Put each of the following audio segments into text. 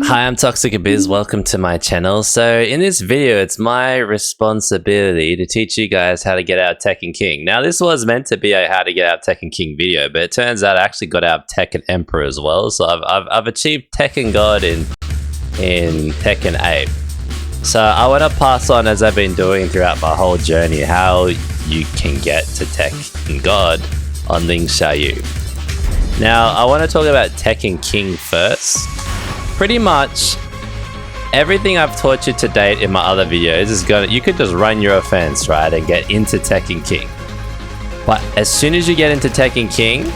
Hi, I'm Toxic Abyss. Welcome to my channel. So in this video, it's my responsibility to teach you guys how to get out of Tekken King. Now, this was meant to be a how to get out of Tekken King video, but it turns out I actually got out of Tekken Emperor as well. So I've achieved Tekken God in Tekken 8. So I want to pass on, as I've been doing throughout my whole journey, how you can get to Tekken God on Ling Xiaoyu. Now, I want to talk about Tekken King first. Pretty much everything I've taught you to date in my other videos is you could just run your offense, right, and get into Tekken King. But as soon as you get into Tekken King,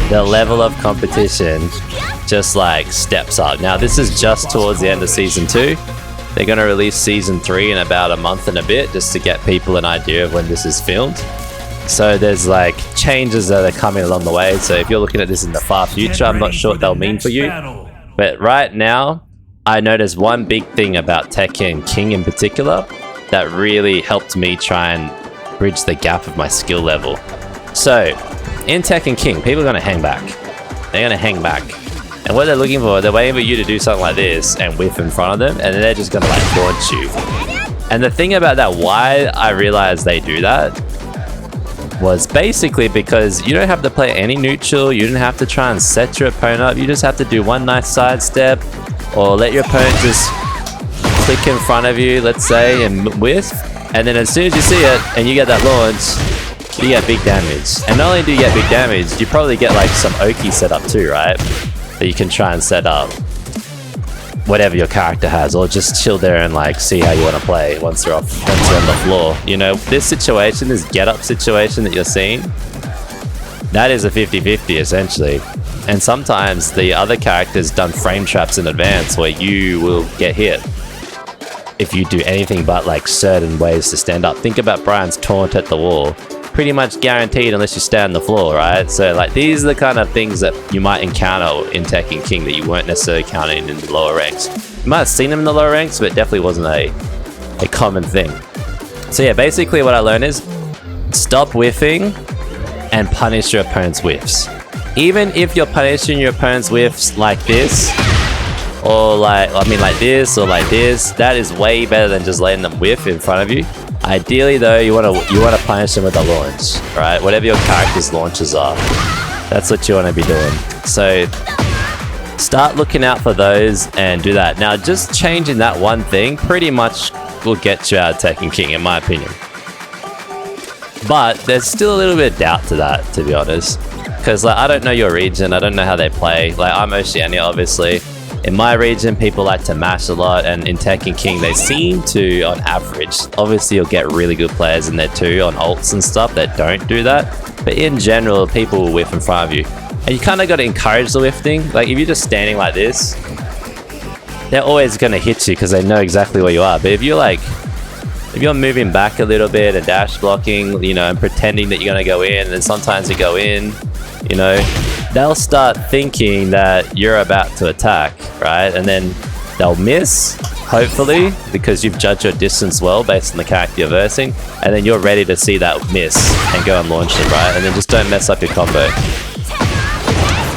the level of competition just like steps up. Now, this is just towards the end of season 2. They're going to release season 3 in about a month and a bit, just to get people an idea of when this is filmed. So there's like changes that are coming along the way. So if you're looking at this in the far future, I'm not sure what they'll mean for you. But right now, I noticed one big thing about Tekken King in particular that really helped me try and bridge the gap of my skill level. So, in Tekken King, people are going to hang back. They're going to hang back. And what they're looking for, they're waiting for you to do something like this and whiff in front of them, and then they're just going to like launch you. And the thing about that, why I realized they do that, was basically because you don't have to play any neutral, you don't have to try and set your opponent up, you just have to do one nice sidestep, or let your opponent just click in front of you, let's say, and whiff, and then as soon as you see it, and you get that launch, you get big damage. And not only do you get big damage, you probably get like some Oki set up too, right? That you can try and set up whatever your character has, or just chill there and like see how you want to play once you're on the floor. You know, this situation, this get up situation that you're seeing, that is a 50-50 essentially. And sometimes the other character's done frame traps in advance where you will get hit if you do anything but like certain ways to stand up. Think about Brian's taunt at the wall. Pretty much guaranteed unless you stay on the floor, right? So like these are the kind of things that you might encounter in Tekken King that you weren't necessarily encountering in the lower ranks. You might have seen them in the lower ranks, but it definitely wasn't a common thing. So yeah, basically what I learned is stop whiffing and punish your opponent's whiffs. Even if you're punishing your opponent's whiffs like this, or like this, or like this, that is way better than just letting them whiff in front of you. Ideally though, you want to punish them with a launch, right? Whatever your character's launches are, that's what you want to be doing. So start looking out for those and do that. Now, just changing that one thing pretty much will get you out of Tekken King, in my opinion. But there's still a little bit of doubt to that, to be honest, because like I don't know your region, I don't know how they play. Like I'm Oceania, obviously. In my region, people like to mash a lot, and in Tekken King, they seem to, on average, obviously you'll get really good players in there too, on ults and stuff that don't do that, but in general, people will whiff in front of you. And you kind of got to encourage the whiffing. Like if you're just standing like this, they're always going to hit you because they know exactly where you are. But if you're moving back a little bit and dash blocking, you know, and pretending that you're going to go in, and then sometimes you go in, you know, they'll start thinking that you're about to attack, right? And then they'll miss, hopefully, because you've judged your distance well based on the character you're versing, and then you're ready to see that miss and go and launch them, right? And then just don't mess up your combo.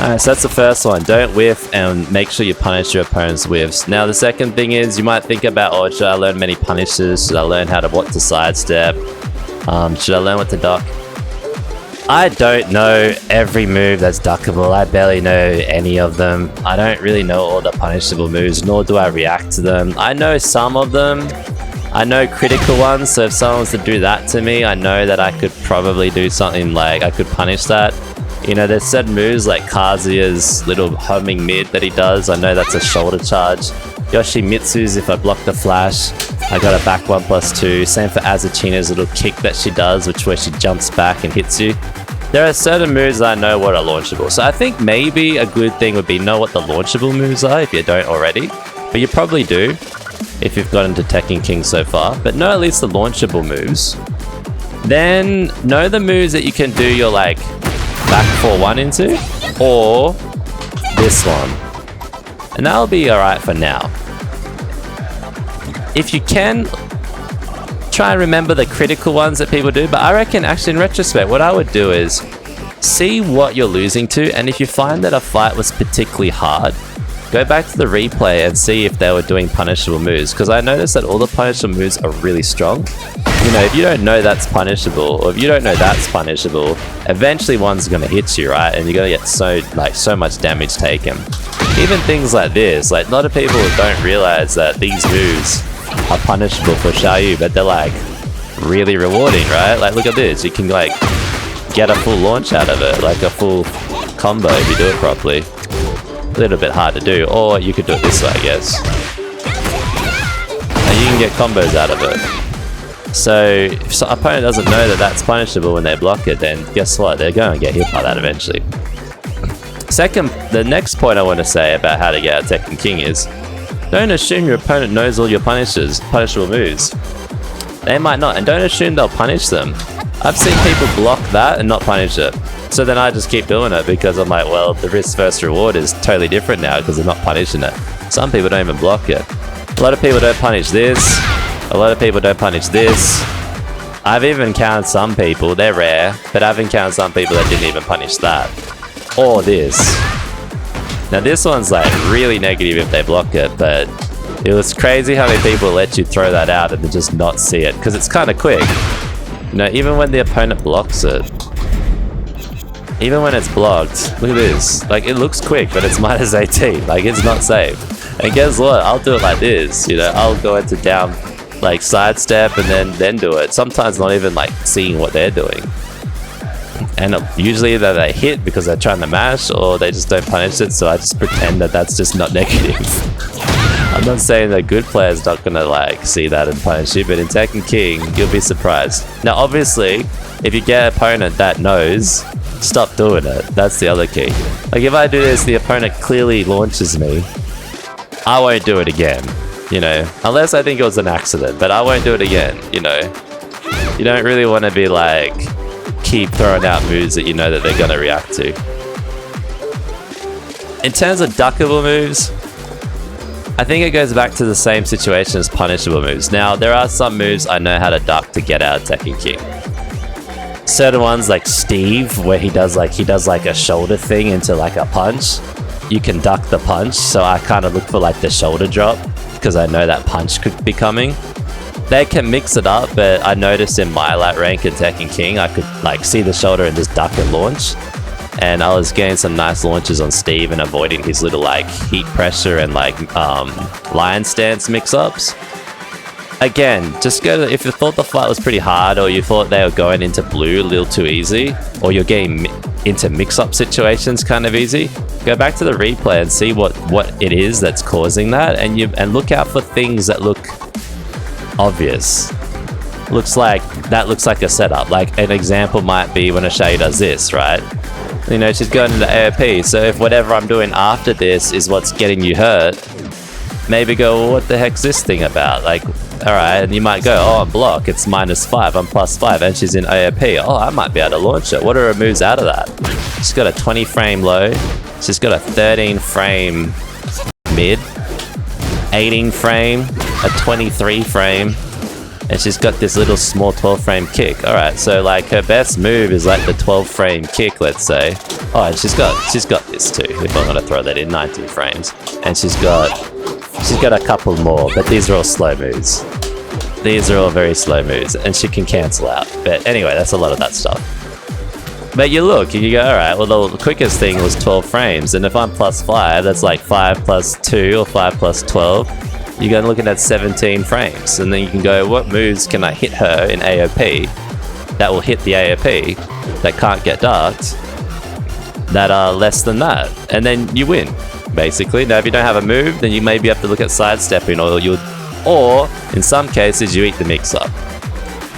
Alright, so that's the first one. Don't whiff, and make sure you punish your opponent's whiffs. Now, the second thing is, you might think about, oh, should I learn many punishes? Should I learn what to sidestep? Should I learn what to duck? I don't know every move that's duckable. I barely know any of them. I don't really know all the punishable moves, nor do I react to them. I know some of them. I know critical ones, so if someone was to do that to me, I know that I could probably do something like, I could punish that. You know, there's certain moves like Kazuya's little homing mid that he does. I know that's a shoulder charge. Yoshimitsu's, if I block the flash, I got a back 1+2. Same for Azuchina's little kick that she does, where she jumps back and hits you. There are certain moves that I know what are launchable. So I think maybe a good thing would be know what the launchable moves are if you don't already. But you probably do if you've got into Tekken King so far. But know at least the launchable moves. Then know the moves that you can do your like back 4-1 into, or this one. And that'll be alright for now. If you can, try and remember the critical ones that people do, but I reckon actually in retrospect, what I would do is see what you're losing to, and if you find that a fight was particularly hard, go back to the replay and see if they were doing punishable moves, because I noticed that all the punishable moves are really strong. You know, if you don't know that's punishable, or if you don't know that's punishable, eventually one's gonna hit you, right? And you're gonna get so much damage taken. Even things like this, like a lot of people don't realize that these moves are punishable for Xiaoyu, but they're like really rewarding, right? Like look at this, you can like get a full launch out of it, like a full combo if you do it properly. A little bit hard to do, or you could do it this way, I guess. And you can get combos out of it. So if an opponent doesn't know that that's punishable when they block it, then guess what? They're going to get hit by that eventually. The next point I want to say about how to get out Tekken King is, don't assume your opponent knows all your punishable moves. They might not, and don't assume they'll punish them. I've seen people block that and not punish it. So then I just keep doing it because I'm like, well, the risk versus reward is totally different now because they're not punishing it. Some people don't even block it. A lot of people don't punish this. A lot of people don't punish this. I've even encountered some people, they're rare, but I've encountered some people that didn't even punish that. Or this. Now this one's like really negative if they block it, but it was crazy how many people let you throw that out and then just not see it, because it's kind of quick. You know, even when the opponent blocks it, even when it's blocked, look at this. Like, it looks quick, but it's minus 18. Like, it's not safe. And guess what? I'll do it like this. You know, I'll go into down, like, sidestep and then do it. Sometimes not even, like, seeing what they're doing. And usually either they hit because they're trying to mash, or they just don't punish it, so I just pretend that that's just not negative. I'm not saying that good players not gonna, like, see that and punish you, but in Tekken King, you'll be surprised. Now, obviously, if you get an opponent that knows, stop doing it. That's the other key. Like, if I do this, the opponent clearly launches me, I won't do it again, you know, unless I think it was an accident, but I won't do it again, you know. You don't really want to be like, keep throwing out moves that you know that they're going to react to. In terms of duckable moves, I think it goes back to the same situation as punishable moves. Now, there are some moves I know how to duck to get out of Tekken King. Certain ones like Steve, where he does like a shoulder thing into like a punch, you can duck the punch, so I kind of look for like the shoulder drop because I know that punch could be coming. They can mix it up, but I noticed in my lat rank in Tekken King, I could like see the shoulder and just duck and launch, and I was getting some nice launches on Steve and avoiding his little like heat pressure and like lion stance mix-ups. Again, just go to, if you thought the fight was pretty hard, or you thought they were going into blue a little too easy, or you're getting into mix-up situations kind of easy, go back to the replay and see what it is that's causing that, and look out for things that look obvious. Looks like a setup. Like an example might be when a Xiaoyu does this, right? You know, she's going into AOP, so if whatever I'm doing after this is what's getting you hurt, maybe go, well, what the heck's this thing about? Like, alright, and you might go, oh, I'm block, it's -5, I'm +5, and she's in AOP. Oh, I might be able to launch it. What are her moves out of that? She's got a 20 frame low, she's got a 13 frame mid, 18 frame, a 23 frame, and she's got this little small 12 frame kick. Alright, so like her best move is like the 12 frame kick, let's say. Oh, and she's got this too, if I'm gonna throw that in, 19 frames. And she's got a couple more, but these are all slow moves. These are all very slow moves, and she can cancel out. But anyway, that's a lot of that stuff. But you look, and you go, alright, well the quickest thing was 12 frames, and if I'm +5, that's like 5 + 2 or 5 + 12. You're going to look at 17 frames, and then you can go, what moves can I hit her in AOP that will hit the AOP that can't get ducked that are less than that, and then you win, basically. Now, if you don't have a move, then you maybe have to look at sidestepping, or in some cases, you eat the mix-up.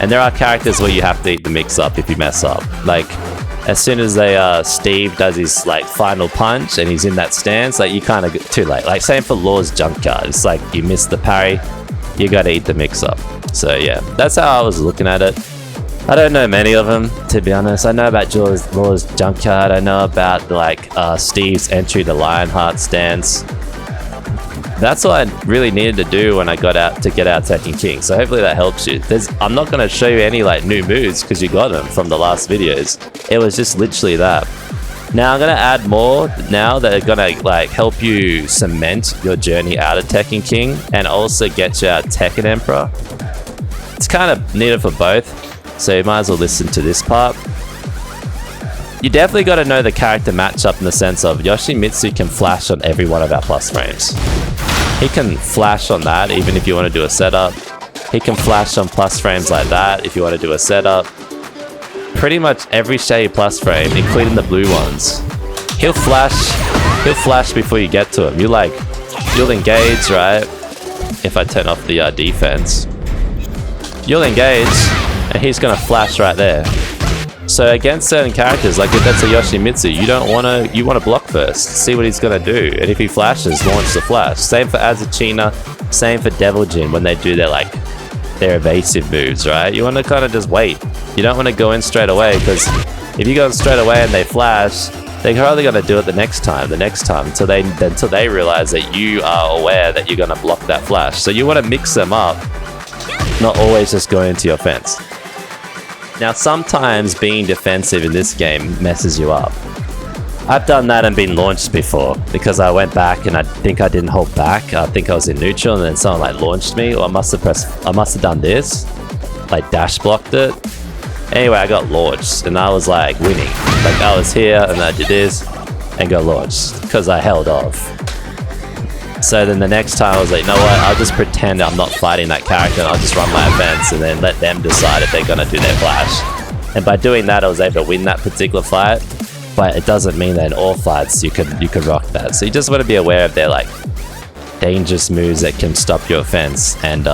And there are characters where you have to eat the mix-up if you mess up. Like, as soon as Steve does his like final punch and he's in that stance, like you kind of get too late. Like same for Law's Junkyard. It's like you miss the parry, you gotta eat the mix-up. So yeah, that's how I was looking at it. I don't know many of them, to be honest. I know about Law's Junkyard. I know about like Steve's entry to Lionheart stance. That's what I really needed to do when I got out to get out Tekken King. So hopefully that helps you. I'm not going to show you any like new moves because you got them from the last videos. It was just literally that. Now I'm gonna add more now that are gonna like help you cement your journey out of Tekken King and also get you out Tekken Emperor. It's kind of needed for both, so you might as well listen to this part. You definitely got to know the character matchup in the sense of Yoshimitsu can flash on every one of our plus frames. He can flash on that even if you want to do a setup. He can flash on plus frames like that if you want to do a setup. Pretty much every shady plus frame, including the blue ones. He'll flash before you get to him. You'll engage, right? If I turn off the defense. You'll engage, and he's gonna flash right there. So against certain characters, like if that's a Yoshimitsu, you wanna block first, see what he's gonna do, and if he flashes, launch the flash. Same for Azuchina, same for Devil Jin when they do their evasive moves, right? You wanna kind of just wait. You don't want to go in straight away, because if you go in straight away and they flash, they're probably gonna do it the next time, until they realize that you are aware that you're gonna block that flash. So you want to mix them up, not always just go into your fence. Now sometimes being defensive in this game messes you up. I've done that and been launched before because I went back and I think I didn't hold back. I think I was in neutral and then someone like launched me, or I must have done this, like dash blocked it. Anyway, I got launched and I was like winning. Like I was here and I did this and got launched because I held off. So then the next time I was like, you know what, I'll just pretend I'm not fighting that character and I'll just run my events and then let them decide if they're gonna do their flash. And by doing that, I was able to win that particular fight, but it doesn't mean that in all fights you could rock that. So you just want to be aware of their like dangerous moves that can stop your offense and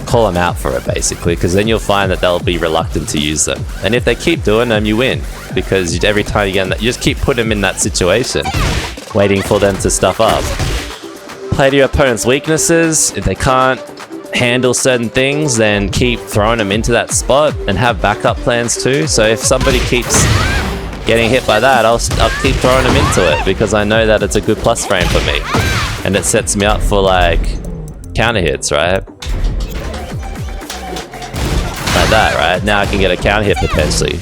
call them out for it basically, because then you'll find that they'll be reluctant to use them. And if they keep doing them, you win, because every time you get in that, you just keep putting them in that situation, waiting for them to stuff up. Play to your opponent's weaknesses. If they can't handle certain things, then keep throwing them into that spot and have backup plans too. So if somebody keeps getting hit by that, I'll keep throwing them into it because I know that it's a good plus frame for me and it sets me up for like counter hits, right? Like that, right? Now I can get a counter hit potentially.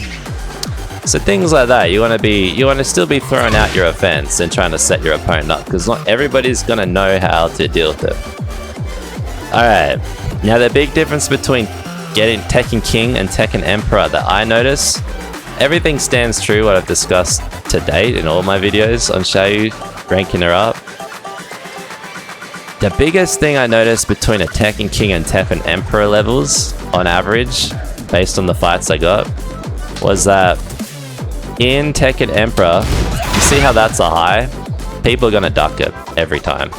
So things like that, you want to still be throwing out your offense and trying to set your opponent up, because not everybody's gonna know how to deal with it. Alright, now the big difference between getting Tekken King and Tekken Emperor that I notice, everything stands true what I've discussed to date in all my videos on Xiaoyu, ranking her up. The biggest thing I noticed between a Tekken King and Tekken Emperor levels, on average, based on the fights I got, was that in Tekken Emperor, you see how that's a high? People are gonna duck it every time.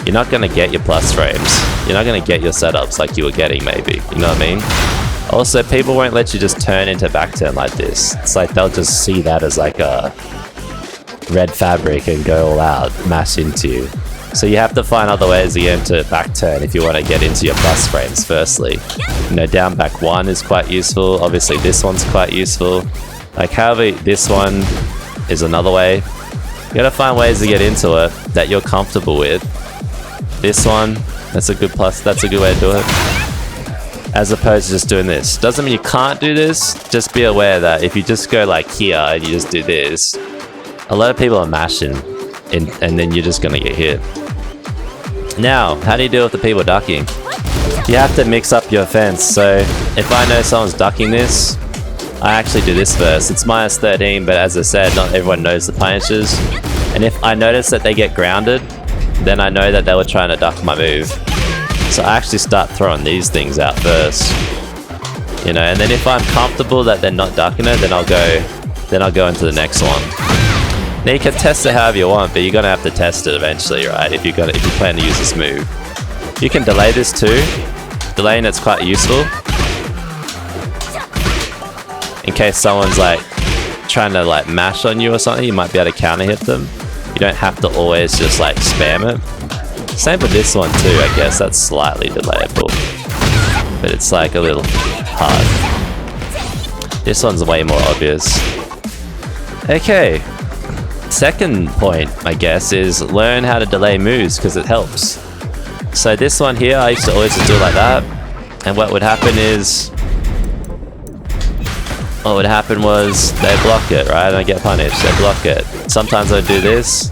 You're not gonna get your plus frames. You're not gonna get your setups like you were getting maybe, you know what I mean? Also, people won't let you just turn into back turn like this. It's like they'll just see that as like a red fabric and go all out, mash into you. So you have to find other ways to get into back turn if you want to get into your plus frames firstly. You know, down back 1 is quite useful. Obviously this one's quite useful. Like however, this one is another way. You gotta find ways to get into it that you're comfortable with. This one, that's a good way to do it. As opposed to just doing this. Doesn't mean you can't do this, just be aware that if you just go like here and you just do this, a lot of people are mashing and then you're just gonna get hit. Now, how do you deal with the people ducking? You have to mix up your offense. So if I know someone's ducking this, I actually do this first. It's minus 13, but as I said, not everyone knows the punishes. And if I notice that they get grounded, then I know that they were trying to duck my move. So I actually start throwing these things out first. You know, and then if I'm comfortable that they're not ducking it, then I'll go into the next one. Now you can test it however you want, but you're gonna have to test it eventually, right? If you plan to use this move. You can delay this too. Delaying it's quite useful. In case someone's like trying to like mash on you or something, you might be able to counter hit them. You don't have to always just like spam it. Same with this one too, I guess. That's slightly delayable. But it's like a little hard. This one's way more obvious. Okay. Second point, I guess, is learn how to delay moves because it helps. So this one here, I used to always just do it like that. And what would happen is what would happen was they block it, right? And I get punished. They block it. Sometimes I do this.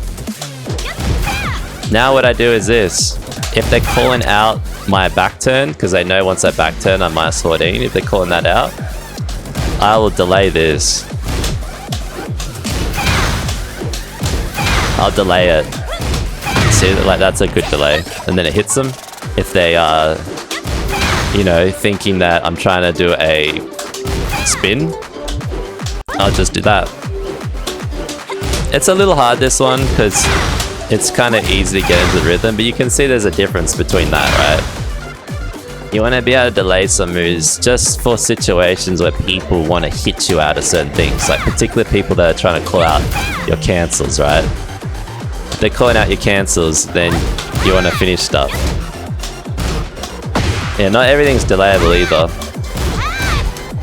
Now what I do is this. If they're calling out my back turn, because they know once I back turn I'm -14, if they're calling that out, I will delay this. I'll delay it. See, like that's a good delay. And then it hits them. If they are, you know, thinking that I'm trying to do a spin, I'll just do that. It's a little hard, this one, because it's kind of easy to get into the rhythm, but you can see there's a difference between that, right? You want to be able to delay some moves just for situations where people want to hit you out of certain things, like particularly people that are trying to call out your cancels, right? If they're calling out your cancels, then you want to finish stuff. Yeah, not everything's delayable either.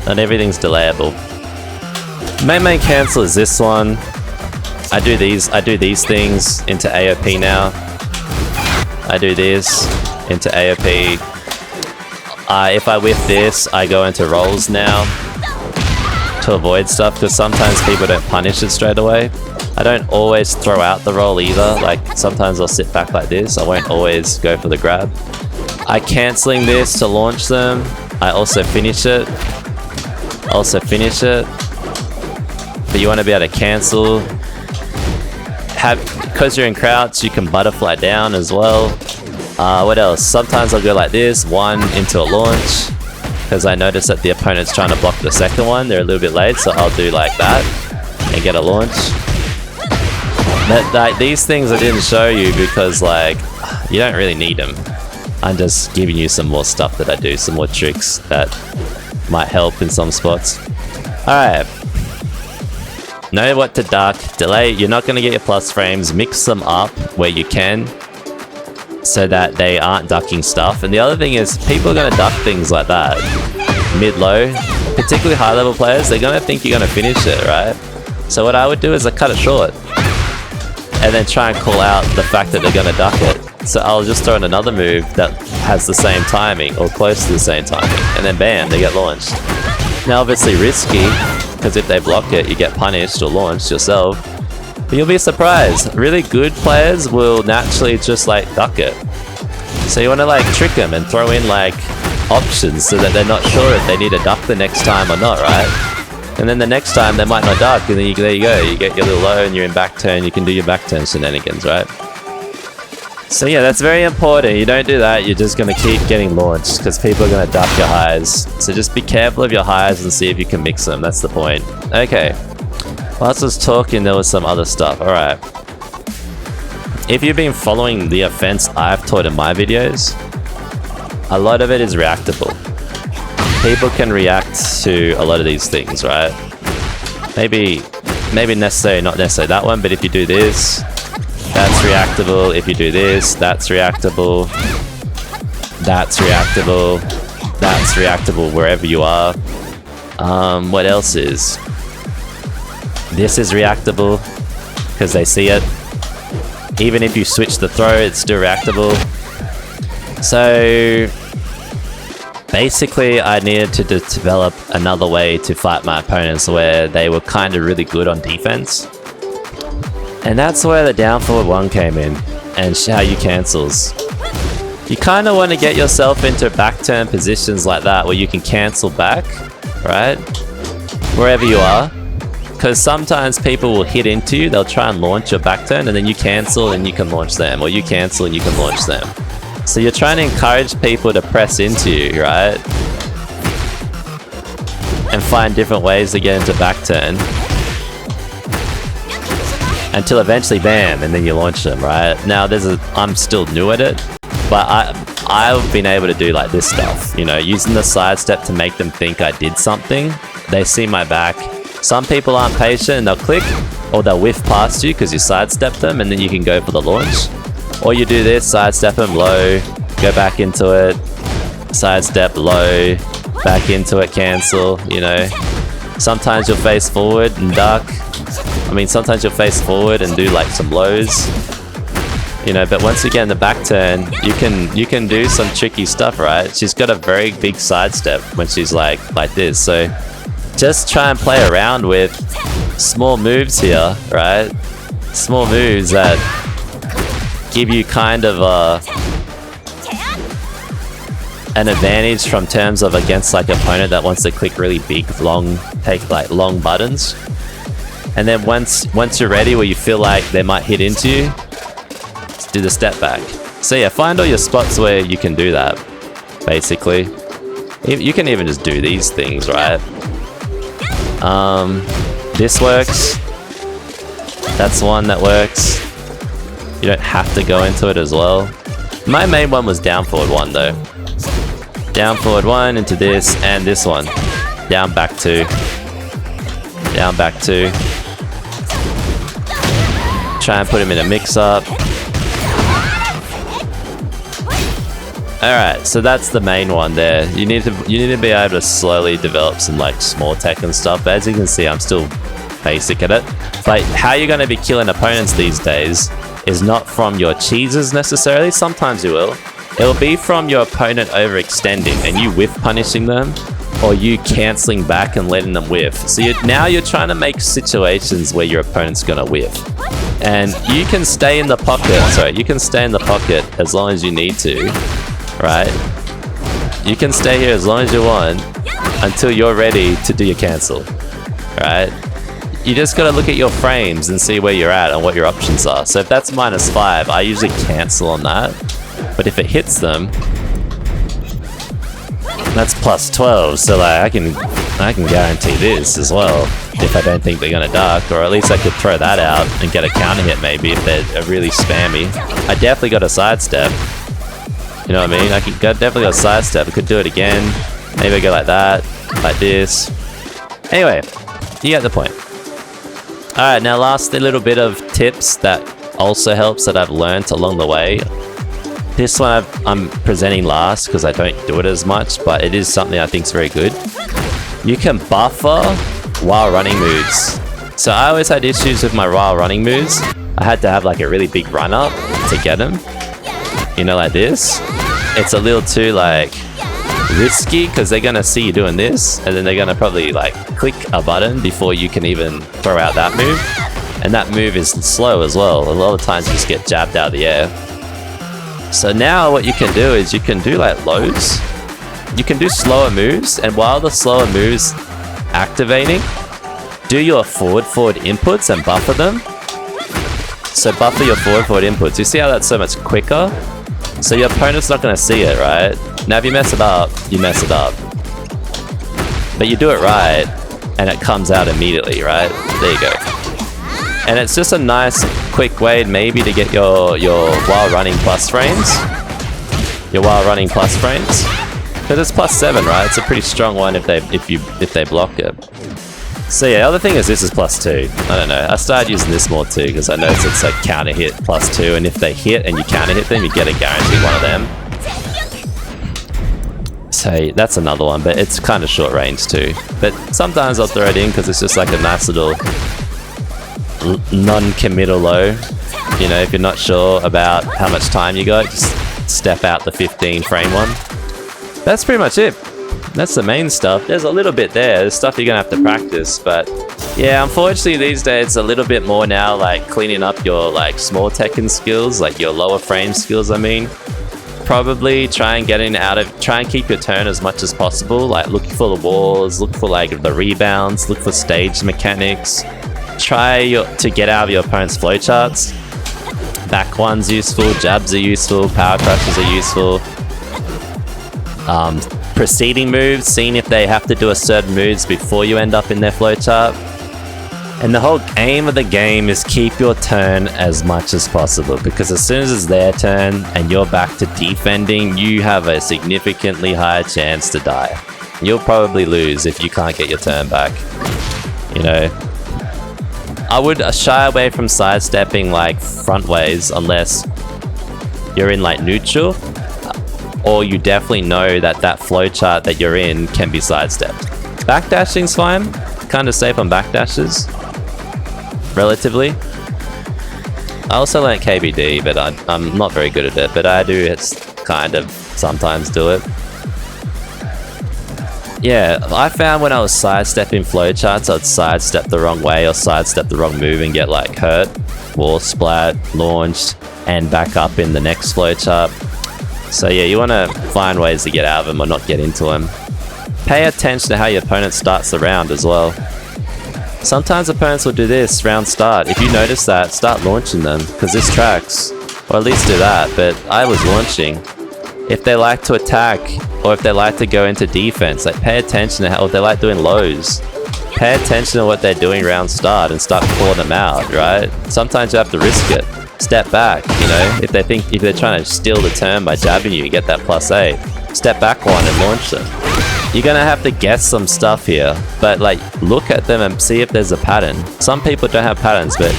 Not everything's delayable. Main cancel is this one. I do these things into AOP now. I do this into AOP. If I whiff this, I go into rolls now to avoid stuff, because sometimes people don't punish it straight away. I don't always throw out the roll either. Like sometimes I'll sit back like this. I won't always go for the grab. I cancelling this to launch them. I also finish it. But you want to be able to cancel. Because you're in crouch, you can butterfly down as well. What else? Sometimes I'll go like this, one into a launch, because I notice that the opponent's trying to block the second one. They're a little bit late, so I'll do like that and get a launch. These things I didn't show you because like you don't really need them. I'm just giving you some more stuff that I do, some more tricks that might help in some spots. Alright. Know what to duck, delay. You're not going to get your plus frames. Mix them up where you can so that they aren't ducking stuff. And the other thing is people are going to duck things like that. Mid-low, particularly high-level players, they're going to think you're going to finish it, right? So what I would do is I cut it short and then try and call out the fact that they're going to duck it. So I'll just throw in another move that has the same timing or close to the same timing, and then bam, they get launched. Now obviously risky, because if they block it, you get punished or launched yourself. But you'll be surprised. Really good players will naturally just like duck it. So you want to like trick them and throw in like options so that they're not sure if they need to duck the next time or not, right? And then the next time they might not duck, and then there you go. You get your little low and you're in back turn. You can do your back turn shenanigans, right? So yeah, that's very important. You don't do that, you're just going to keep getting launched because people are going to duck your highs. So just be careful of your highs and see if you can mix them. That's the point. Okay. Whilst I was talking, there was some other stuff. Alright. If you've been following the offense I've taught in my videos, a lot of it is reactable. People can react to a lot of these things, right? Maybe necessarily, not necessarily that one, but if you do this, that's reactable. If you do this, that's reactable. That's reactable. That's reactable wherever you are. What else is? This is reactable because they see it. Even if you switch the throw, it's still reactable. So basically, I needed to develop another way to fight my opponents where they were kind of really good on defense. And that's where the down forward one came in, and Xiaoyu cancels. You kind of want to get yourself into back turn positions like that where you can cancel back, right? Wherever you are. Because sometimes people will hit into you, they'll try and launch your back turn, and then you cancel and you can launch them, or you cancel and you can launch them. So you're trying to encourage people to press into you, right? And find different ways to get into back turn. Until eventually, bam, and then you launch them, right? Now, I'm still new at it, but I've been able to do like this stuff, you know, using the sidestep to make them think I did something. They see my back. Some people aren't patient and they'll click, or they'll whiff past you because you sidestep them, and then you can go for the launch. Or you do this, sidestep them low, go back into it, sidestep low, back into it, cancel, you know. Sometimes you'll face forward and duck. Sometimes you'll face forward and do like some lows, you know, but once you get in the back turn, you can do some tricky stuff, right? She's got a very big sidestep when she's like this, so just try and play around with small moves here, right? Small moves that give you kind of an advantage from terms of against like opponent that wants to click really big, take like long buttons. And then once you're ready where you feel like they might hit into you, just do the step back. So yeah, find all your spots where you can do that, basically. You can even just do these things, right? This works. That's one that works. You don't have to go into it as well. My main one was down forward 1 though. Down forward 1 into this and this one. Down back 2. Down back 2. Try and put him in a mix-up. Alright, so that's the main one there. You need to be able to slowly develop some like small tech and stuff. But as you can see, I'm still basic at it. But how you're going to be killing opponents these days is not from your cheeses necessarily. Sometimes you will. It'll be from your opponent overextending and you whiff punishing them, or you cancelling back and letting them whiff. So now you're trying to make situations where your opponent's going to whiff. And you can stay in the pocket. Sorry, you can stay in the pocket as long as you need to. Right? You can stay here as long as you want until you're ready to do your cancel. Right? You just gotta look at your frames and see where you're at and what your options are. So if that's -5, I usually cancel on that. But if it hits them, that's +12. So like I can guarantee this as well if I don't think they're gonna duck, or at least I could throw that out and get a counter hit maybe if they're really spammy. I definitely got a sidestep. You know what I mean? I could definitely got a sidestep. I could do it again. Maybe I go like that, like this. Anyway, you get the point. Alright, now last little bit of tips that also helps that I've learned along the way. This one I'm presenting last because I don't do it as much, but it is something I think is very good. You can buffer while running moves. So I always had issues with my while running moves. I had to have like a really big run up to get them. You know, like this. It's a little too like risky because they're gonna see you doing this and then they're gonna probably like click a button before you can even throw out that move. And that move is slow as well. A lot of times you just get jabbed out of the air. So now what you can do is you can do like loads. You can do slower moves, and while the slower moves activating, do your forward inputs and buffer them. So buffer your forward inputs. You see how that's so much quicker? So your opponent's not going to see it, right? Now if you mess it up, you mess it up. But you do it right, and it comes out immediately, right? There you go. And it's just a nice, quick way maybe to get your while running plus frames. Your while running plus frames. Because it's +7, right? It's a pretty strong one if they block it. So yeah, the other thing is this is +2. I don't know. I started using this more too because I noticed it's a counter hit +2, and if they hit and you counter hit them, you get a guaranteed one of them. So that's another one, but it's kind of short range too. But sometimes I'll throw it in because it's just like a nice little non-committal low. You know, if you're not sure about how much time you got, just step out the 15 frame one. That's pretty much it. That's the main stuff. There's a little bit there. There's stuff you're gonna have to practice, but yeah, unfortunately these days it's a little bit more now like cleaning up your like small Tekken skills, like your lower frame skills. I mean, probably try and keep your turn as much as possible. Like looking for the walls, look for like the rebounds, look for stage mechanics. Try to get out of your opponent's flowcharts. Back one's useful, jabs are useful, power crushes are useful. Preceding moves, seeing if they have to do a certain moves before you end up in their flowchart. And the whole aim of the game is keep your turn as much as possible, because as soon as it's their turn and you're back to defending, you have a significantly higher chance to die. You'll probably lose if you can't get your turn back. You know, I would shy away from sidestepping like front ways unless you're in like neutral, or you definitely know that that flowchart that you're in can be sidestepped. Backdashing's fine, kind of safe on backdashes, relatively. I also learned KBD, but I'm not very good at it, but I do kind of sometimes do it. Yeah, I found when I was sidestepping flowcharts, I'd sidestep the wrong way or sidestep the wrong move and get like hurt, wall splat, launched, and back up in the next flowchart. So yeah, you want to find ways to get out of them or not get into them. Pay attention to how your opponent starts the round as well. Sometimes opponents will do this, round start. If you notice that, start launching them, because this tracks. Or at least do that, but I was launching. If they like to attack, or if they like to go into defense, like pay attention to how, if they like doing lows, pay attention to what they're doing round start and start calling them out, right? Sometimes you have to risk it. Step back, you know, if they're trying to steal the turn by jabbing you, get that +8. Step back one and launch them. You're gonna have to guess some stuff here, but like look at them and see if there's a pattern. Some people don't have patterns, but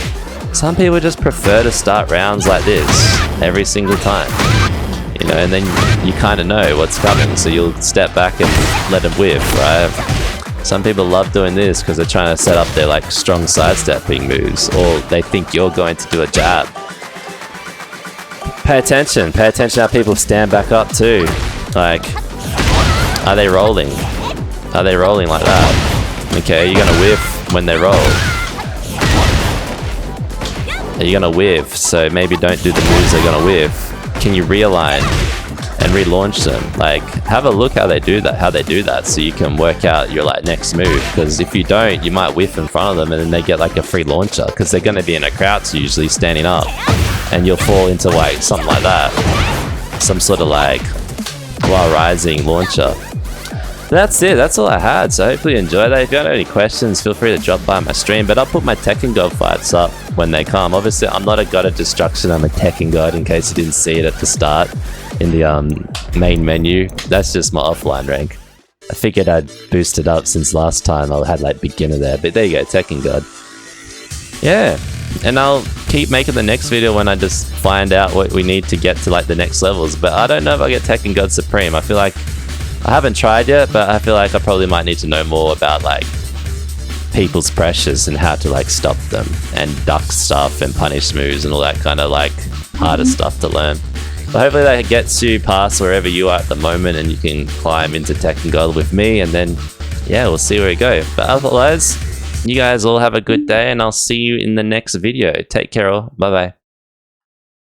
some people just prefer to start rounds like this every single time. You know, and then you kind of know what's coming, so you'll step back and let them whiff, right? Some people love doing this because they're trying to set up their like strong sidestepping moves, or they think you're going to do a jab. Pay attention how people stand back up too. Like, are they rolling? Are they rolling like that? Okay, you're gonna whiff when they roll. You're gonna whiff, so maybe don't do the moves they're gonna whiff. Can you realign and relaunch them? Like, have a look how they do that, so you can work out your like next move. Because if you don't, you might whiff in front of them and then they get like a free launcher, because they're gonna be in a crouch usually standing up, and you'll fall into like something like that, some sort of like while rising launcher. That's it, that's all I had, so hopefully you enjoyed that. If you have any questions, feel free to drop by my stream, but I'll put my Tekken God fights up when they come. Obviously, I'm not a God of Destruction, I'm a Tekken God, in case you didn't see it at the start in the main menu. That's just my offline rank. I figured I'd boost it up since last time I had like beginner there, but there you go, Tekken God. Yeah, and I'll keep making the next video when I just find out what we need to get to like the next levels, but I don't know if I'll get Tekken God Supreme. I feel like I haven't tried yet, but I feel like I probably might need to know more about like people's pressures and how to like stop them and duck stuff and punish moves and all that kind of like harder stuff to learn. But hopefully that gets you past wherever you are at the moment and you can climb into Tekken God with me, and then yeah, we'll see where we go. But otherwise, you guys all have a good day and I'll see you in the next video. Take care all. Bye bye.